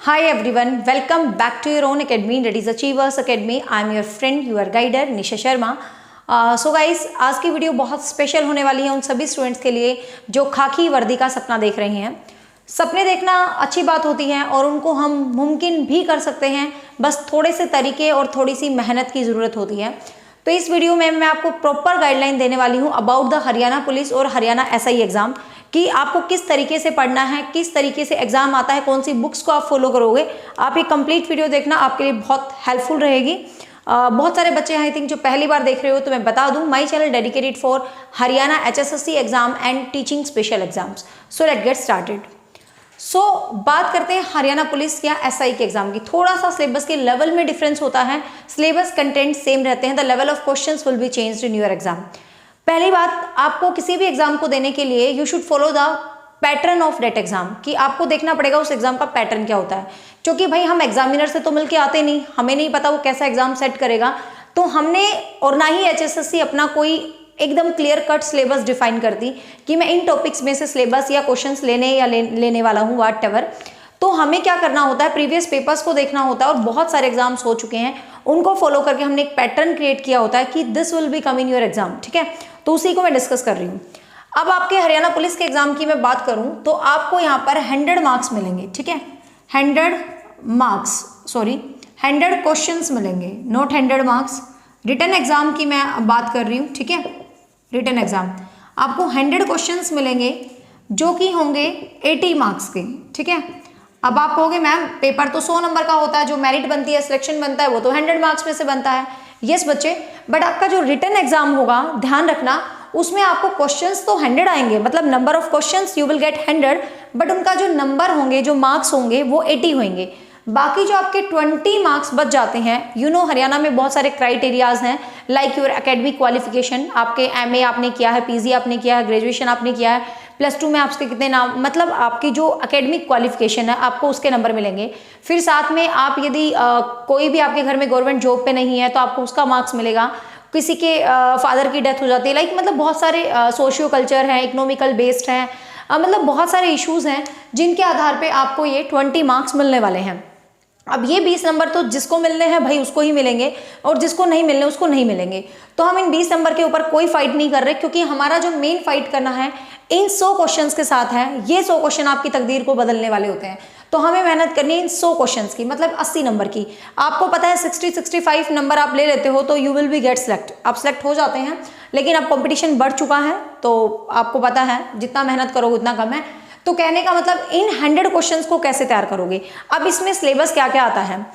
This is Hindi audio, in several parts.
Hi everyone, welcome back to your own academy, that is Achievers Academy. I am your friend, your guider, Nisha Sharma. So guys, आज की वीडियो बहुत स्पेशल होने वाली है उन सभी स्टूडेंट्स के लिए जो खाकी वर्दी का सपना देख रहे हैं. सपने देखना अच्छी बात होती है और उनको हम मुमकिन भी कर सकते हैं, बस थोड़े से तरीके और थोड़ी सी मेहनत की ज़रूरत होती है. तो इस वीडियो में मैं आपको प्रॉपर गाइडलाइन देने वाली हूँ अबाउट द हरियाणा पुलिस और हरियाणा एसआई एग्जाम कि आपको किस तरीके से पढ़ना है, किस तरीके से एग्जाम आता है, कौन सी बुक्स को आप फॉलो करोगे. आप ये कंप्लीट वीडियो देखना, आपके लिए बहुत हेल्पफुल रहेगी. बहुत सारे बच्चे हैं आई थिंक जो पहली बार देख रहे हो, तो मैं बता दूं my channel dedicated for Haryana HSSC exam and teaching special exams. So let get started. बात करते हैं हरियाणा पुलिस या एसआई के एग्जाम की. थोड़ा सा सिलेबस के लेवल में डिफरेंस होता है, सिलेबस कंटेंट सेम रहते हैं, the level of questions will be changed in your exam. पहली बात, आपको किसी भी एग्जाम को देने के लिए you should follow the pattern of that exam, कि आपको देखना पड़ेगा उस एग्जाम का पैटर्न क्या होता है. क्योंकि भाई हम एग्जामिनर से तो मिलके आते नहीं, हमें नहीं पता वो कैसा एग्जाम सेट करेगा. तो हमने और ना ही एचएसएससी अपना कोई एकदम क्लियर कट सिलेबस डिफाइन करती कि मैं इन टॉपिक्स में से सिलेबस या क्वेश्चंस लेने वाला हूँ व्हाट एवर. तो हमें क्या करना होता है, प्रीवियस पेपर्स को देखना होता है और बहुत सारे एग्जाम्स हो चुके हैं, उनको फॉलो करके हमने एक पैटर्न क्रिएट किया होता है कि this will be come in your exam. ठीक है, तो उसी को मैं डिस्कस कर रही हूँ. अब आपके हरियाणा पुलिस के एग्जाम की मैं बात करूँ तो आपको यहाँ पर 100 मार्क्स मिलेंगे. ठीक है, 100 क्वेश्चंस मिलेंगे, नॉट 100 मार्क्स. रिटन एग्जाम की मैं बात कर रही हूँ. ठीक है, रिटन एग्जाम आपको 100 क्वेश्चंस मिलेंगे जो कि होंगे 80 मार्क्स के. ठीक है, अब आप कहोगे मैम पेपर तो 100 नंबर का होता है, जो मेरिट बनती है, सिलेक्शन बनता है, वो तो 100 मार्क्स में से बनता है. यस बच्चे, बट आपका जो रिटन एग्जाम होगा, ध्यान रखना, उसमें आपको क्वेश्चंस तो 100 आएंगे, मतलब number of questions you will gate 100, but उनका जो नंबर होंगे, जो मार्क्स होंगे वो 80 होंगे. बाकी जो आपके 20 मार्क्स बच जाते हैं, हरियाणा में बहुत सारे क्राइटेरियाज हैं, लाइक योर एकेडमिक क्वालिफिकेशन, आपके एमए आपने किया है, पीजी आपने किया है, ग्रेजुएशन आपने किया है, +2 में आपके कितने नाम, मतलब आपकी जो एकेडमिक क्वालिफिकेशन है आपको उसके नंबर मिलेंगे. फिर साथ में आप यदि कोई भी आपके घर में गवर्नमेंट जॉब पे नहीं है तो आपको उसका मार्क्स मिलेगा. किसी के फादर की डेथ हो जाती है, लाइक मतलब बहुत सारे सोशियो कल्चर हैं, इकोनॉमिकल बेस्ड हैं, मतलब बहुत सारे इश्यूज हैं जिनके आधार पे आपको ये 20 मार्क्स मिलने वाले हैं. अब ये 20 नंबर तो जिसको मिलने हैं भाई उसको ही मिलेंगे, और जिसको नहीं मिलने उसको नहीं मिलेंगे. तो हम इन 20 नंबर के ऊपर कोई फाइट नहीं कर रहे, क्योंकि हमारा जो मेन फाइट करना है इन 100 क्वेश्चंस के साथ है. ये 100 क्वेश्चन आपकी तकदीर को बदलने वाले होते हैं. तो हमें मेहनत करनी है इन 100 क्वेश्चंस की, मतलब 80 नंबर की. आपको पता है 60-65 नंबर आप ले लेते हो तो you will be get select, आप सिलेक्ट हो जाते हैं. लेकिन अब कंपटीशन बढ़ चुका है तो आपको पता है जितना मेहनत करोगे उतना कम है. तो कहने का मतलब इन 100 क्वेश्चंस को कैसे तैयार करोगे. अब इसमें सिलेबस क्या क्या आता है.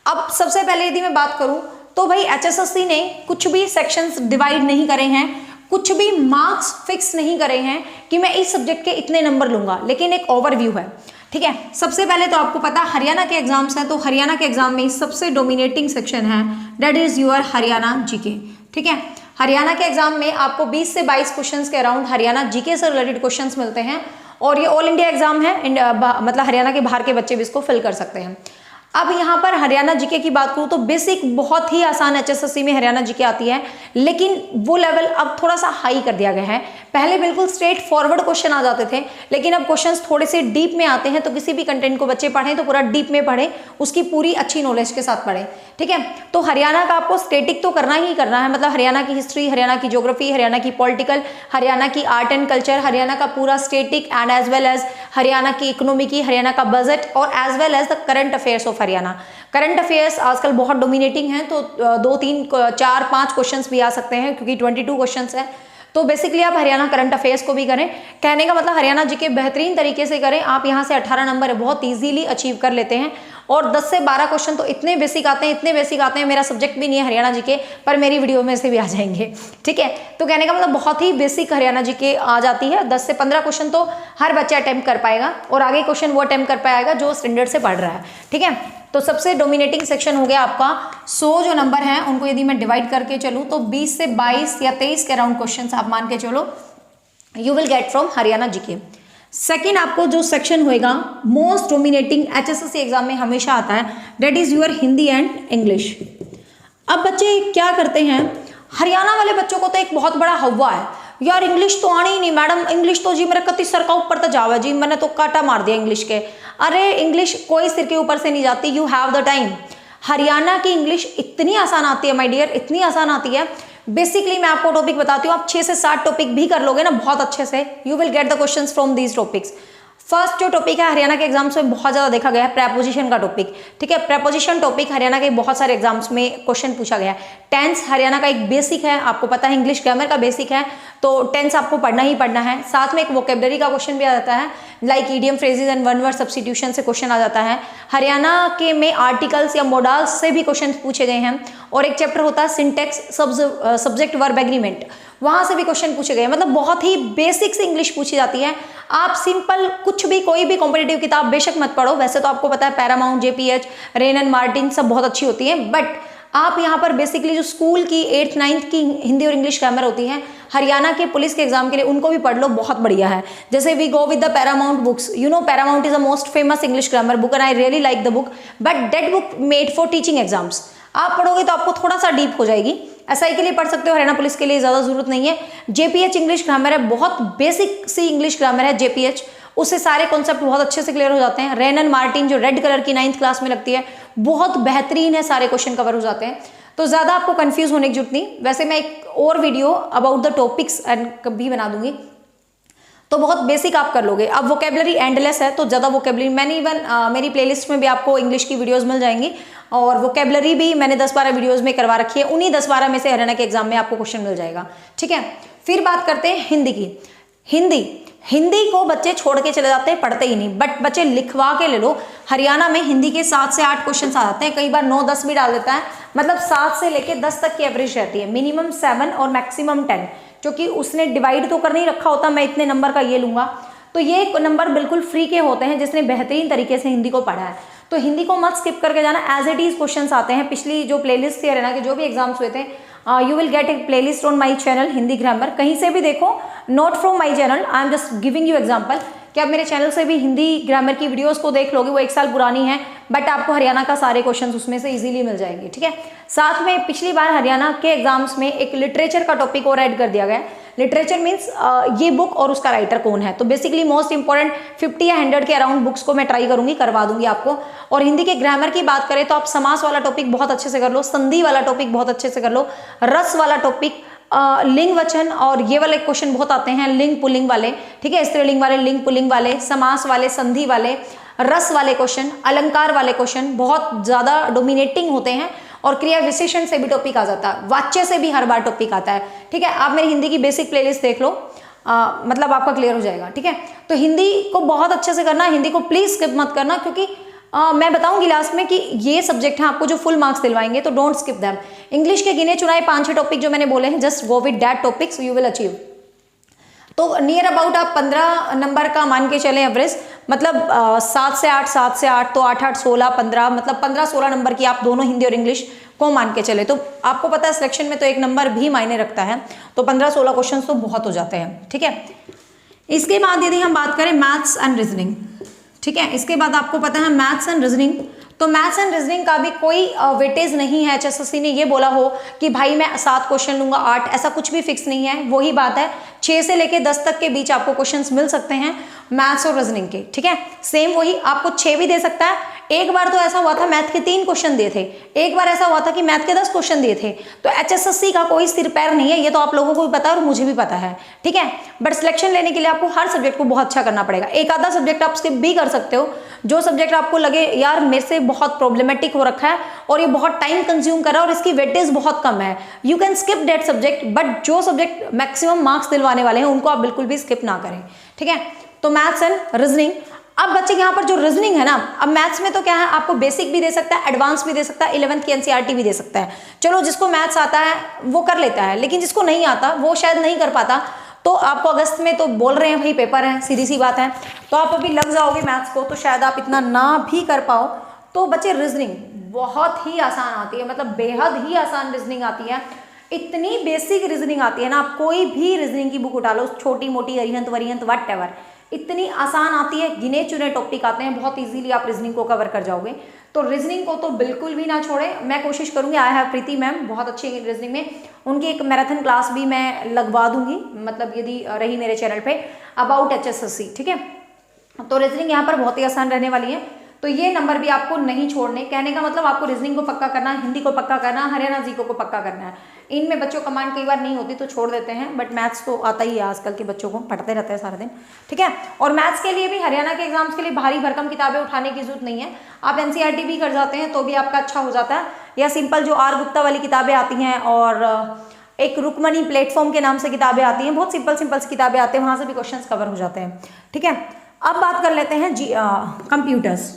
अब सबसे पहले यदि मैं बात करूं तो भाई एचएसएससी ने कुछ भी सेक्शंस डिवाइड नहीं करे हैं, कुछ भी मार्क्स फिक्स नहीं करे हैं कि मैं इस सब्जेक्ट के इतने नंबर लूंगा, लेकिन एक ओवरव्यू है. ठीक है, सबसे पहले तो आपको पता हरियाणा के एग्जाम्स हैं, तो हरियाणा के एग्जाम में सबसे डोमिनेटिंग सेक्शन है that is your Haryana GK. ठीक है, हरियाणा के एग्जाम में आपको 20 से 22 क्वेश्चंस के अराउंड हरियाणा जीके से रिलेटेड क्वेश्चंस मिलते हैं, और ये ऑल इंडिया एग्जाम है, मतलब हरियाणा के बाहर के बच्चे भी इसको फिल कर सकते हैं. अब यहाँ पर हरियाणा जीके की बात करूँ तो बेसिक बहुत ही आसान एचएसएससी में हरियाणा जीके आती है, लेकिन वो लेवल अब थोड़ा सा हाई कर दिया गया है. पहले बिल्कुल स्ट्रेट फॉरवर्ड क्वेश्चन आ जाते थे, लेकिन अब क्वेश्चंस थोड़े से डीप में आते हैं. तो किसी भी कंटेंट को बच्चे पढ़ें तो पूरा डीप में पढ़ें, उसकी पूरी अच्छी नॉलेज के साथ पढ़ें. ठीक है, तो हरियाणा का आपको स्टेटिक तो करना ही करना है, मतलब हरियाणा की हिस्ट्री, हरियाणा की ज्योग्राफी, हरियाणा की पॉलिटिकल, हरियाणा की आर्ट एंड कल्चर, हरियाणा का पूरा static and as well as Haryana की इकोनॉमी की, हरियाणा का बजट, और as well as the current affairs of Haryana. Current affairs आजकल बहुत डोमिनेटिंग हैं, तो 2, 3, 4, 5 क्वेश्चंस भी आ सकते हैं, क्योंकि 22 क्वेश्चंस है. तो बेसिकली आप हरियाणा करंट अफेयर्स को भी करें. कहने का मतलब हरियाणा जीके बेहतरीन तरीके से करें. आप यहाँ से 18 नंबर बहुत ईजीली अचीव कर लेते हैं, और 10 से 12 क्वेश्चन तो इतने बेसिक आते हैं, मेरा सब्जेक्ट भी नहीं है हरियाणा जीके, पर मेरी वीडियो में से भी आ जाएंगे. ठीक है, तो कहने का मतलब बहुत ही बेसिक हरियाणा जीके आ जाती है. 10 से 15 क्वेश्चन तो हर बच्चा अटेम्प्ट कर पाएगा, और आगे क्वेश्चन वो अटेम्प्ट कर पाएगा जो स्टैंडर्ड से पढ़ रहा है. ठीक है, तो सबसे डोमिनेटिंग सेक्शन हो गया आपका. 100 जो नंबर हैं उनको यदि मैं डिवाइड करके चलूँ तो 20 से 22 या 23 के अराउंड क्वेश्चंस आप मान के चलो you will get from Haryana GK. Second आपको जो सेक्शन होएगा मोस्ट डोमिनेटिंग एचएसएससी एग्जाम में हमेशा आता है, that is your Hindi and English. अब बच्चे क्या करते हैं, हरियाणा वाले बच्चों को तो एक बहुत बड़ा हवा है, यार इंग्लिश तो आनी ही नहीं मैडम, इंग्लिश तो जी मेरा कति सर का ऊपर तो जावा जी, मैंने तो काटा मार दिया इंग्लिश के। अरे इंग्लिश कोई सिर के ऊपर से नहीं जाती, you have the time. Haryana की इंग्लिश इतनी आसान आती है माय डियर, इतनी आसान आती है। बेसिकली मैं आपको टॉपिक बताती हूँ, आप 6 से 7 टॉपिक भी कर लोगे ना बहुत अच्छे से, you will get the questions from these topics. First जो टॉपिक है हरियाणा के एग्जाम्स में बहुत ज्यादा देखा गया है, प्रेपोजिशन का टॉपिक। ठीक है, प्रेपोजिशन टॉपिक हरियाणा के बहुत सारे एग्जाम्स में क्वेश्चन पूछा गया है। टेंस हरियाणा का एक बेसिक है, आपको पता है इंग्लिश ग्रामर का बेसिक है, तो टेंस आपको पढ़ना ही पढ़ना है। साथ में एक वोकेबलरी का क्वेश्चन भी आ जाता है, like idiom phrases and one word substitution से क्वेश्चन आ जाता है। हरियाणा के में आर्टिकल्स या मोडाल्स से भी क्वेश्चन पूछे गए हैं, और एक चैप्टर होता है सिंटेक्स सब्जेक्ट वर्ब एग्रीमेंट, वहां से भी क्वेश्चन पूछे गए। मतलब बहुत ही बेसिक से इंग्लिश पूछी जाती है। आप सिंपल कुछ भी कोई भी कॉम्पिटिटिव किताब बेशक मत पढ़ो, वैसे तो आपको पता है Paramount, JPH, rain and Martin सब बहुत अच्छी होती है, बट आप यहाँ पर बेसिकली जो स्कूल की 8th 9th की हिंदी और इंग्लिश ग्रामर होती है हरियाणा के पुलिस के एग्जाम के लिए, उनको भी पढ़ लो, बहुत बढ़िया है। जैसे we go with the Paramount books, you know Paramount is the most famous English grammar book and I really like the book, but that book made for teaching exams. आप पढ़ोगे तो आपको थोड़ा सा डीप हो जाएगी, एसआई के लिए पढ़ सकते हो, हरियाणा पुलिस के लिए ज्यादा जरूरत नहीं है। जेपीएच इंग्लिश ग्रामर है, बहुत बेसिक सी इंग्लिश ग्रामर है जेपीएच, उससे सारे कॉन्सेप्ट बहुत अच्छे से क्लियर हो जाते हैं। रेन एंड मार्टिन जो रेड कलर की 9th क्लास में लगती है, बहुत बेहतरीन है, सारे क्वेश्चन कवर हो जाते हैं, तो ज्यादा आपको कंफ्यूज होने की जरूरत नहीं। वैसे मैं एक और video about the topics and कभी बना दूंगी, तो बहुत बेसिक आप कर लोगे। अब वोकेबलरी एंडलेस है, तो ज़्यादा वोकेबलरी मैंने इवन मेरी प्लेलिस्ट में भी आपको इंग्लिश की वीडियोस मिल जाएंगी, और वोकेबलरी भी मैंने 10-12 वीडियोस में करवा रखी है, उन्हीं 10-12 में से हरियाणा के एग्जाम में आपको क्वेश्चन मिल जाएगा। ठीक है, फिर बात करते हैं हिंदी की। हिंदी को बच्चे छोड़ के चले जाते हैं, पढ़ते ही नहीं, बट बच्चे लिखवा के ले लो। हरियाणा में हिंदी के 7 से 8 क्वेश्चन आ जाते हैं, कई बार 9-10 भी डाल देता है, मतलब 7 से लेके 10 तक की एवरेज रहती है, मिनिमम 7 और मैक्सिमम 10, क्योंकि उसने डिवाइड तो कर नहीं रखा होता मैं इतने नंबर का ये लूंगा, तो ये नंबर बिल्कुल फ्री के होते हैं जिसने बेहतरीन तरीके से हिंदी को पढ़ा है। तो हिंदी को मत स्किप करके जाना, एज इट इज क्वेश्चंस आते हैं। पिछली जो प्लेलिस्ट थी हरियाणा के जो भी एग्जाम्स हुए थे, you will gate A playlist on my channel Hindi grammar, कहीं से भी देखो, not from my channel, I am just giving you example, कि आप मेरे चैनल से भी हिंदी ग्रामर की वीडियोस को देख लोगे, वो 1 साल पुरानी है, बट आपको हरियाणा का सारे क्वेश्चंस उसमें से इजीली मिल जाएंगे। ठीक है, साथ में पिछली बार हरियाणा के एग्जाम्स में एक लिटरेचर का टॉपिक और ऐड कर दिया गया। लिटरेचर मीन्स ये बुक और उसका राइटर कौन है, तो बेसिकली मोस्ट इंपॉर्टेंट 50 या 100 के अराउंड बुक्स को मैं ट्राई करूंगी, करवा दूंगी आपको। और हिंदी के ग्रामर की बात करें तो आप समास वाला टॉपिक बहुत अच्छे से कर लो, संधि वाला टॉपिक बहुत अच्छे से कर लो, रस वाला टॉपिक, लिंग वचन और ये वाले क्वेश्चन बहुत आते हैं, लिंग पुल्लिंग वाले, ठीक है, स्त्रीलिंग वाले, लिंग पुल्लिंग वाले, समास वाले, संधि वाले, रस वाले क्वेश्चन, अलंकार वाले क्वेश्चन बहुत ज्यादा डोमिनेटिंग होते हैं, और क्रिया विशेषण से भी टॉपिक आ जाता है, वाच्य से भी हर बार टॉपिक आता है। ठीक है, आप मेरी हिंदी की बेसिक प्लेलिस्ट देख लो, मतलब आपका क्लियर हो जाएगा। ठीक है, तो हिंदी को बहुत अच्छे से करना, हिंदी को प्लीज स्किप मत करना, क्योंकि मैं बताऊंगी लास्ट में कि ये सब्जेक्ट है आपको जो फुल मार्क्स दिलवाएंगे, तो डोंट स्किप दैम। इंग्लिश के गिने चुनाए 5-6 टॉपिक जो मैंने बोले हैं, just go with that topics, you will achieve. तो नियर अबाउट आप 15 नंबर का मान के चले एवरेज, मतलब 7 से 8, तो 8-8, 16, 15, मतलब 15-16 नंबर की आप दोनों हिंदी और इंग्लिश को मान के चले, तो आपको पता है सिलेक्शन में तो 1 नंबर भी मायने रखता है, तो 15-16 क्वेश्चन तो बहुत हो जाते हैं। ठीक है, इसके बाद यदि हम बात करें मैथ्स एंड रीजनिंग, ठीक है, इसके बाद आपको पता है मैथ्स एंड रीजनिंग, तो मैथ्स एंड रीजनिंग का भी कोई वेटेज नहीं है, एचएसएससी ने ये बोला हो कि भाई मैं 7 क्वेश्चन लूंगा, 8, ऐसा कुछ भी फिक्स नहीं है। वही बात है, 6 से लेके 10 तक के बीच आपको क्वेश्चंस मिल सकते हैं मैथ्स और रीजनिंग के। ठीक है, सेम वही आपको 6 भी दे सकता है। एक बार तो ऐसा हुआ था मैथ के 3 क्वेश्चन दिए थे, एक बार ऐसा हुआ था कि मैथ के 10 क्वेश्चन दिए थे, तो एचएसएससी का कोई सिर पैर नहीं है, ये तो आप लोगों को भी पता है और मुझे भी पता है। ठीक है, बट सिलेक्शन लेने के लिए आपको हर सब्जेक्ट को बहुत अच्छा करना पड़ेगा। एक आधा सब्जेक्ट आप स्किप भी कर सकते हो, जो सब्जेक्ट आपको लगे यार मेरे से बहुत प्रॉब्लमेटिक हो रखा है और ये बहुत टाइम कंज्यूम कर रहा है और इसकी वेटेज बहुत कम है, you can skip that subject, but जो सब्जेक्ट मैक्सिमम मार्क्स दिलवाने वाले हैं उनको आप बिल्कुल भी स्किप ना करें। ठीक है, तो मैथ्स एंड रीजनिंग। अब बच्चे यहाँ पर जो रीजनिंग है ना, अब मैथ्स में तो क्या है, आपको बेसिक भी दे सकता है, एडवांस भी दे सकता है, 11th की एनसीईआरटी भी दे सकता है। चलो जिसको मैथ्स आता है वो कर लेता है, लेकिन जिसको नहीं आता वो शायद नहीं कर पाता, तो आपको अगस्त में तो बोल रहे हैं भाई पेपर है, सीधी सी बात है, तो आप अभी लग जाओगे मैथ्स को, तो शायद आप इतना ना भी कर पाओ। तो बच्चे रीजनिंग बहुत ही आसान आती है, मतलब बेहद ही आसान रीजनिंग आती है, इतनी बेसिक रीजनिंग आती है ना, आप कोई भी रीजनिंग की बुक उठा लो, छोटी मोटी, अरिहंत वरिहंत वट एवर, इतनी आसान आती है, गिने चुने टॉपिक आते हैं, बहुत इजीली आप रीजनिंग को कवर कर जाओगे। तो रीजनिंग को तो बिल्कुल भी ना छोड़े। मैं कोशिश करूंगी, आई हैव प्रीति मैम बहुत अच्छी रीजनिंग में, उनकी एक मैराथन क्लास भी मैं लगवा दूंगी, मतलब यदि रही मेरे चैनल पे, अबाउट HSSC, ठीक है। तो रीजनिंग यहाँ पर बहुत ही आसान रहने वाली है। तो ये नंबर भी आपको नहीं छोड़ने, कहने का मतलब आपको रीजनिंग को पक्का करना, हिंदी को पक्का करना, हरियाणा जी को पक्का करना है। इनमें बच्चों कमांड कई बार नहीं होती तो छोड़ देते हैं, बट मैथ्स तो आता ही है, आजकल के बच्चों को पढ़ते रहते हैं सारा दिन, ठीक है। और मैथ्स के लिए भी हरियाणा के एग्जाम्स के लिए भारी भरकम किताबें उठाने की जरूरत नहीं है, आप NCERT भी कर जाते हैं तो भी आपका अच्छा हो जाता है, या सिंपल जो R गुप्ता वाली किताबें आती हैं, और एक रुकमणी प्लेटफॉर्म के नाम से किताबें आती हैं, बहुत सिंपल सिंपल किताबें आती हैं, वहाँ से भी क्वेश्चन कवर हो जाते हैं, ठीक है। अब बात कर लेते हैं कंप्यूटर्स।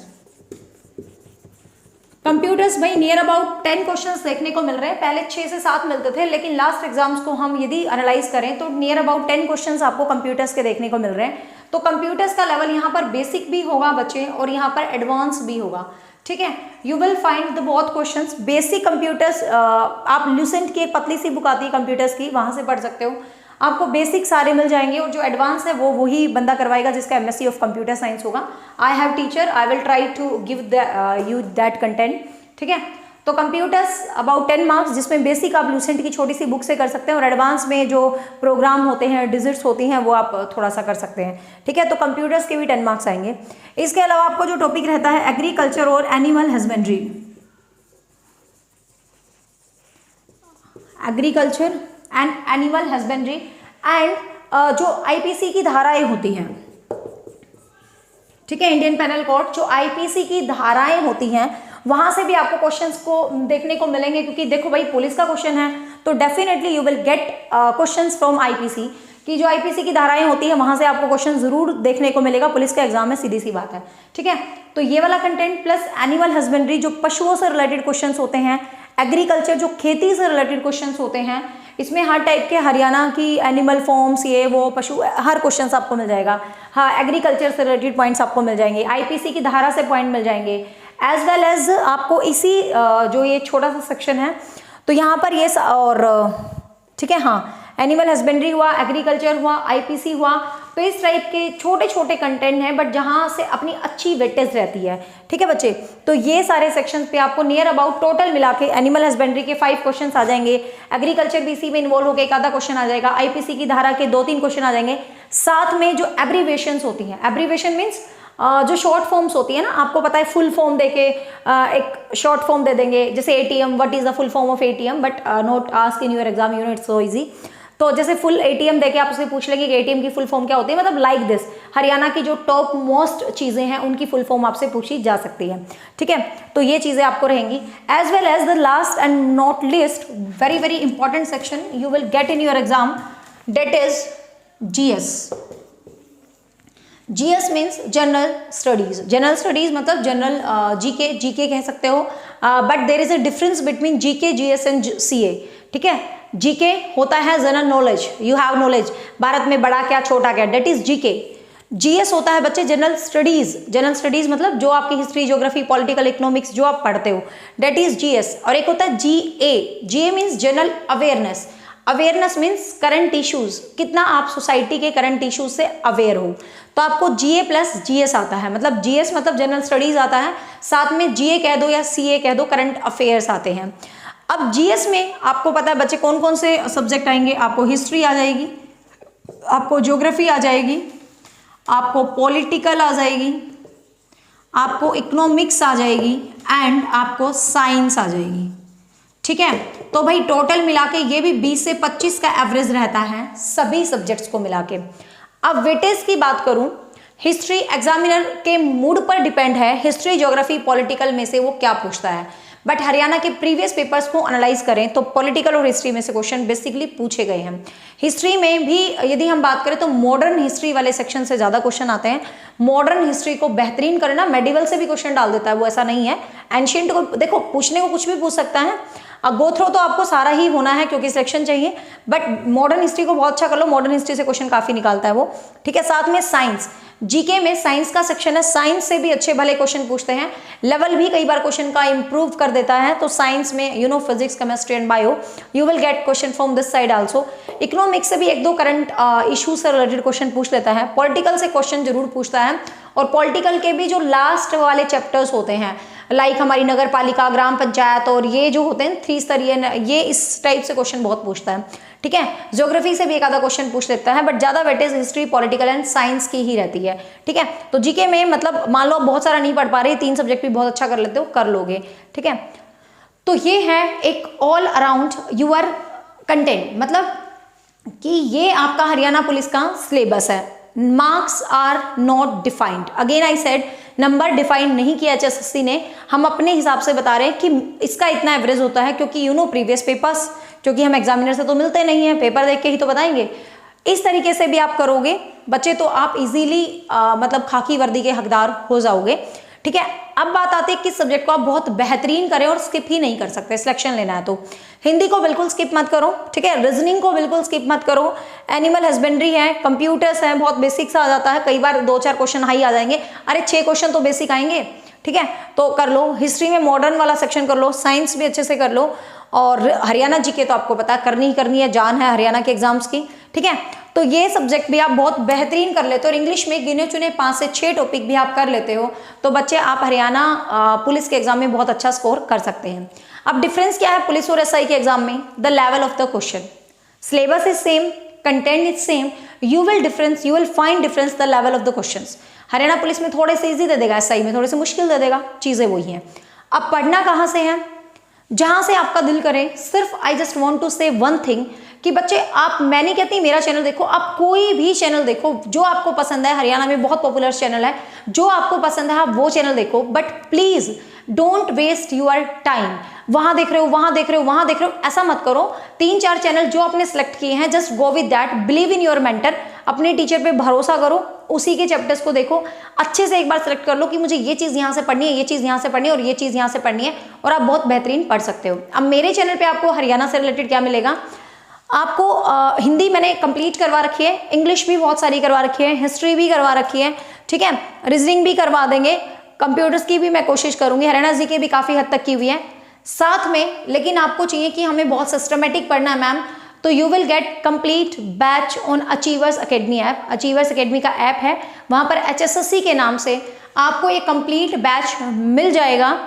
कंप्यूटर्स भाई नियर अबाउट 10 क्वेश्चंस देखने को मिल रहे हैं, पहले 6 से 7 मिलते थे, लेकिन लास्ट एग्जाम्स को हम यदि एनालाइज करें तो नियर अबाउट 10 क्वेश्चंस आपको कंप्यूटर्स के देखने को मिल रहे हैं। तो कंप्यूटर्स का लेवल यहाँ पर बेसिक भी होगा बच्चे, और यहाँ पर एडवांस भी होगा, ठीक है। You will find the both questions. Basic computers आप ल्यूसेंट की एक पतली सी बुक आती है कंप्यूटर्स की, वहां से पढ़ सकते हो, आपको बेसिक सारे मिल जाएंगे, और जो एडवांस है वो वही बंदा करवाएगा जिसका MSc ऑफ कंप्यूटर साइंस होगा। I have teacher, I will try to give you that content, ठीक है। तो कंप्यूटर्स अबाउट 10 मार्क्स, जिसमें बेसिक आप लूसेंट की छोटी सी बुक से कर सकते हैं, और एडवांस में जो प्रोग्राम होते हैं, डिजिट्स होती हैं, वो आप थोड़ा सा कर सकते हैं, ठीक है। तो कंप्यूटर्स के भी 10 मार्क्स आएंगे। इसके अलावा आपको जो टॉपिक रहता है एग्रीकल्चर और animal husbandry, agriculture and animal husbandry, and जो IPC की धाराएं होती हैं, ठीक है, इंडियन पेनल कोड, जो IPC की धाराएं होती हैं, वहां से भी आपको क्वेश्चंस को देखने को मिलेंगे, क्योंकि देखो भाई पुलिस का क्वेश्चन है तो definitely you will gate questions from IPC की, जो IPC की धाराएं होती है वहां से आपको क्वेश्चन जरूर देखने को मिलेगा पुलिस के एग्जाम में, सीधी सी बात है, ठीक है। तो ये वाला कंटेंट प्लस एनिमल हस्बेंड्री जो पशुओं से रिलेटेड क्वेश्चन होते हैं, एग्रीकल्चर जो खेती से रिलेटेड क्वेश्चन होते हैं, इसमें हर टाइप के हरियाणा की एनिमल फॉर्म्स, ये वो पशु, हर क्वेश्चन आपको मिल जाएगा। हाँ, एग्रीकल्चर से रिलेटेड पॉइंट्स आपको मिल जाएंगे, IPC की धारा से पॉइंट मिल जाएंगे, एज वेल एज आपको इसी जो ये छोटा सा सेक्शन है तो यहाँ पर ये और ठीक है, हाँ, एनिमल हस्बेंड्री हुआ, एग्रीकल्चर हुआ, IPC हुआ, तो इस टाइप के छोटे छोटे कंटेंट हैं, बट जहाँ से अपनी अच्छी वेटेज रहती है, ठीक है बच्चे। तो ये सारे सेक्शंस पे आपको नियर अबाउट टोटल मिला के एनिमल हस्बेंड्री के 5 क्वेश्चन आ जाएंगे, एग्रीकल्चर भी इसी में इन्वॉल्व होकर एक आधा क्वेश्चन आ जाएगा, IPC की धारा के 2-3 क्वेश्चन आ जाएंगे, साथ में जो एब्रीवेशन होती हैं, एब्रीवेशन मीन्स जो शॉर्ट फॉर्म्स होती है ना, आपको पता है फुल फॉर्म देके एक शॉर्ट फॉर्म दे देंगे, जैसे ATM, what is the full form of ATM, but not ask in your exam, you know it's so easy. तो जैसे फुल ATM देके आप उससे पूछ लेंगे कि ATM की फुल फॉर्म क्या होती है, मतलब लाइक दिस, हरियाणा की जो टॉप मोस्ट चीजें हैं उनकी फुल फॉर्म आपसे पूछी जा सकती है, ठीक है। तो ये चीजें आपको रहेंगी, as well as the last and not least very very important section you will get in your exam, that is GS। GS means general studies, general studies मतलब जनरल GK कह सकते हो, but there is a difference between GK, GS and CA, ठीक है। GK होता है general knowledge, you have knowledge, Bharat में बड़ा क्या छोटा क्या, डेट इज GK। GS होता है बच्चे जनरल स्टडीज, जनरल स्टडीज मतलब जो आपकी हिस्ट्री, ज्योग्राफी, पॉलिटिकल, इकोनॉमिक्स जो आप पढ़ते हो, डेट इज GS। और एक होता है GA means general awareness, awareness means current issues, कितना आप सोसाइटी के करंट इश्यूज से अवेयर हो, तो आपको GA प्लस GS आता है, मतलब GS मतलब जनरल स्टडीज आता है, साथ में GA कह दो या CA कह दो, करंट अफेयर्स आते हैं। अब GS में आपको पता है बच्चे कौन कौन से सब्जेक्ट आएंगे, आपको हिस्ट्री आ जाएगी, आपको ज्योग्राफी आ जाएगी, आपको पॉलिटिकल आ जाएगी, आपको इकोनॉमिक्स आ जाएगी, एंड आपको साइंस आ जाएगी, ठीक है। तो भाई टोटल मिला के ये भी 20 से 25 का एवरेज रहता है सभी सब्जेक्ट्स को मिला के। अब वेटेज की बात करूं, हिस्ट्री एग्जामिनर के मूड पर डिपेंड है, हिस्ट्री, ज्योग्राफी, पॉलिटिकल में से वो क्या पूछता है, बट हरियाणा के प्रीवियस पेपर्स को एनालाइज करें तो पॉलिटिकल और हिस्ट्री में से क्वेश्चन बेसिकली पूछे गए हैं। हिस्ट्री में भी यदि हम बात करें तो मॉडर्न हिस्ट्री वाले सेक्शन से ज़्यादा क्वेश्चन आते हैं, मॉडर्न हिस्ट्री को बेहतरीन करना, मेडिवल से भी क्वेश्चन डाल देता है वो, ऐसा नहीं है। एंशियंट को देखो पूछने को कुछ भी पूछ सकता है, गो थ्रो तो आपको सारा ही होना है क्योंकि सिलेक्शन चाहिए, बट मॉडर्न हिस्ट्री को बहुत अच्छा कर लो, मॉडर्न हिस्ट्री से क्वेश्चन काफी निकालता है वो, ठीक है। साथ में साइंस, GK में साइंस का सेक्शन है, साइंस से भी अच्छे भले क्वेश्चन पूछते हैं, लेवल भी कई बार क्वेश्चन का इंप्रूव कर देता है, तो साइंस में you know physics, chemistry and bio, you will gate question from this side also. Economics economics से भी एक दो करंट इशू से रिलेटेड क्वेश्चन पूछ लेता है, पॉलिटिकल से क्वेश्चन जरूर पूछता है, और पॉलिटिकल के भी जो लास्ट वाले चैप्टर्स होते हैं लाइक हमारी नगर पालिका, ग्राम पंचायत और ये जो होते हैं 3 स्तरीय, ये इस टाइप से क्वेश्चन बहुत पूछता है, ठीक है। ज्योग्राफी से भी एक आधा क्वेश्चन पूछ लेता है, बट ज्यादा weightage history, political and science की ही रहती है, ठीक है। तो जीके में मतलब मान लो बहुत सारा नहीं पढ़ पा रहे, 3 सब्जेक्ट भी बहुत अच्छा कर लेते हो, कर लोगे, ठीक है। तो ये है एक ऑल अराउंड यूर कंटेंट, मतलब कि ये आपका हरियाणा पुलिस का सिलेबस है। Marks are not defined, again I said number define नहीं किया HSSC ने, हम अपने हिसाब से बता रहे हैं कि इसका इतना एवरेज होता है, क्योंकि प्रीवियस पेपर्स, क्योंकि हम एग्जामिनर से तो मिलते नहीं है, पेपर देख के ही तो बताएंगे। इस तरीके से भी आप करोगे बच्चे तो आप इजीली मतलब खाकी वर्दी के हकदार हो जाओगे, ठीक है। अब बात आती है किस सब्जेक्ट को आप बहुत बेहतरीन करें और स्किप ही नहीं कर सकते, सिलेक्शन लेना है तो हिंदी को बिल्कुल स्किप मत करो, ठीक है। रीजनिंग को बिल्कुल स्किप मत करो, एनिमल हस्बेंड्री है, कंप्यूटर्स है, बहुत बेसिक सा आ जाता है, कई बार 2-4 क्वेश्चन हाई आ जाएंगे, अरे 6 क्वेश्चन तो बेसिक आएंगे, ठीक है, तो कर लो। हिस्ट्री में मॉडर्न वाला सेक्शन कर लो, साइंस भी अच्छे से कर लो, और हरियाणा जीके तो आपको पता करनी ही करनी है, जान है हरियाणा के एग्जाम्स की, ठीक है। तो ये सब्जेक्ट भी आप बहुत बेहतरीन कर लेते हो, और इंग्लिश में गिने चुने 5 से 6 टॉपिक भी आप कर लेते हो, तो बच्चे आप हरियाणा पुलिस के एग्जाम में बहुत अच्छा स्कोर कर सकते हैं। अब डिफरेंस क्या है पुलिस और SI के एग्जाम में? The level of the question, syllabus is same, content is same, you will find difference the level of the questions. Haryana police में थोड़े से इजी दे देगा, SI में थोड़े से मुश्किल दे देगा, चीजें वही हैं। अब पढ़ना कहाँ से है? जहां से आपका दिल करे। सिर्फ आई जस्ट वॉन्ट टू से वन थिंग कि बच्चे आप, मैं नहीं कहती मेरा चैनल देखो, आप कोई भी चैनल देखो जो आपको पसंद है, हरियाणा में बहुत पॉपुलर चैनल है, जो आपको पसंद है आप वो चैनल देखो, but please don't waste your time. वहां देख रहे हो, वहां देख रहे हो, वहां देख रहे हो, ऐसा मत करो। 3-4 चैनल जो आपने सेलेक्ट किए हैं, just go with that, believe in your mentor, अपने टीचर पे भरोसा करो, उसी के चैप्टर्स को देखो, अच्छे से एक बार सेलेक्ट कर लो कि मुझे ये चीज़ यहाँ से पढ़नी है, ये चीज़ यहाँ से पढ़नी है और ये चीज़ यहाँ से पढ़नी है, और आप बहुत बेहतरीन पढ़ सकते हो। अब मेरे चैनल पे आपको हरियाणा से रिलेटेड क्या मिलेगा? आपको हिंदी मैंने कंप्लीट करवा रखी है, इंग्लिश भी बहुत सारी करवा रखी है, हिस्ट्री भी करवा रखी है, ठीक है, रीजनिंग भी करवा देंगे, कंप्यूटर्स की भी मैं कोशिश करूंगी, हरियाणा जी के भी काफ़ी हद तक की हुई है साथ में। लेकिन आपको चाहिए कि हमें बहुत सिस्टमेटिक पढ़ना है मैम, तो you will get complete batch on achievers academy app. Achievers academy का ऐप है, वहाँ पर HSSC के नाम से आपको एक कंप्लीट बैच मिल जाएगा,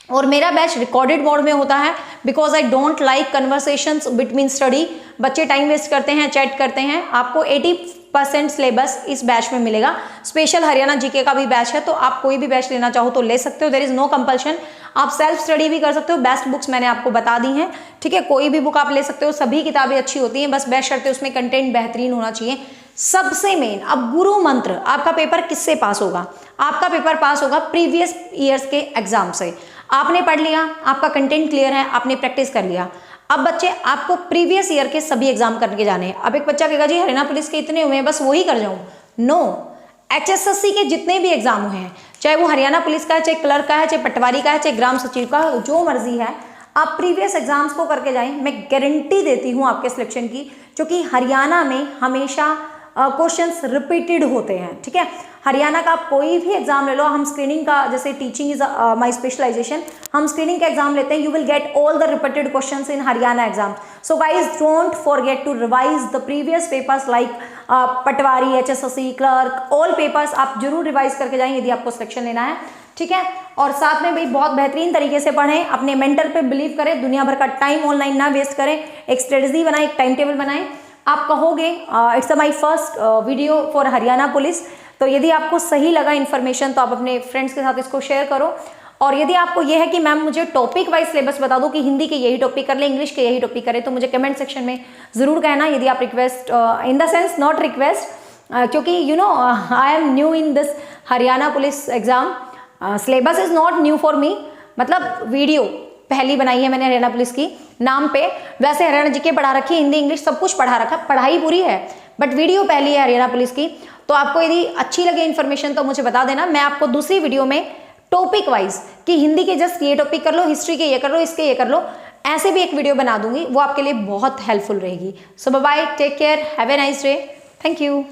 और मेरा बैच रिकॉर्डेड मोड में होता है, because I don't like conversations between study. बच्चे टाइम वेस्ट करते हैं, चैट करते हैं। आपको 80% सिलेबस इस बैच में मिलेगा। स्पेशल हरियाणा जीके का भी बैच है, तो आप कोई भी बैच लेना चाहो तो ले सकते हो, देयर इज नो कंपल्शन। आप सेल्फ स्टडी भी कर सकते हो, बेस्ट बुक्स मैंने आपको बता दी हैं, ठीक है, कोई भी बुक आप ले सकते हो, सभी किताबें अच्छी होती हैं, बस बेस्ट शर्त है उसमें कंटेंट बेहतरीन होना चाहिए। सबसे मेन, अब गुरु मंत्र, आपका पेपर किससे पास होगा? आपका पेपर पास होगा प्रीवियस ईयर्स के एग्जाम से। आपने पढ़ लिया, आपका कंटेंट क्लियर है, आपने प्रैक्टिस कर लिया। अब बच्चे आपको प्रीवियस ईयर के सभी एग्जाम करके जाने हैं। अब एक बच्चा कहेगा जी हरियाणा पुलिस के इतने हुए हैं, बस वही कर जाऊं। नो, HSSC के जितने भी एग्जाम हुए हैं, चाहे वो हरियाणा पुलिस का है, चाहे क्लर्क का है, चाहे पटवारी का है, चाहे ग्राम सचिव का, जो मर्जी है, आप प्रीवियस एग्जाम्स को करके जाएं। मैं गारंटी देती हूँ आपके सिलेक्शन की, क्योंकि हरियाणा में हमेशा क्वेश्चंस रिपीटेड होते हैं, ठीक है। हरियाणा का आप कोई भी एग्जाम ले लो, हम स्क्रीनिंग का, जैसे टीचिंग इज माय स्पेशलाइजेशन, हम स्क्रीनिंग का एग्जाम लेते हैं, you will get all the repeated questions in Haryana exam. So guys don't forget to revise the previous papers like Patwari, HSSC, clerk, all papers आप जरूर रिवाइज करके जाएं यदि आपको सिलेक्शन लेना है, ठीक है। और साथ में भाई बहुत बेहतरीन तरीके से पढ़ें, अपने मेंटर पे बिलीव करें, दुनिया भर का टाइम ऑनलाइन ना वेस्ट करें, एक स्ट्रेटजी बनाएं, एक टाइम टेबल बनाएं। आप कहोगे it's my first video for Haryana police, तो यदि आपको सही लगा इन्फॉर्मेशन तो आप अपने फ्रेंड्स के साथ इसको शेयर करो। और यदि आपको यह है कि मैम मुझे टॉपिक वाइज सिलेबस बता दो कि हिंदी के यही टॉपिक कर ले, इंग्लिश के यही टॉपिक करें, तो मुझे कमेंट सेक्शन में ज़रूर कहना। यदि आप request, in the sense not request, क्योंकि you know I am new in this Haryana police exam, syllabus is not new for me, मतलब वीडियो पहली बनाई है मैंने हरियाणा पुलिस की नाम पे। वैसे हरियाणा जीके पढ़ा रखी है, हिंदी इंग्लिश सब कुछ पढ़ा रखा, पढ़ाई पूरी है, बट वीडियो पहली है हरियाणा पुलिस की। तो आपको यदि अच्छी लगे इन्फॉर्मेशन तो मुझे बता देना, मैं आपको दूसरी वीडियो में टॉपिक वाइज कि हिंदी के जस्ट ये टॉपिक कर लो, हिस्ट्री के ये कर लो, इसके ये कर लो, ऐसे भी एक वीडियो बना दूंगी, वो आपके लिए बहुत हेल्पफुल रहेगी। So bye bye, take care, have a nice day, thank you.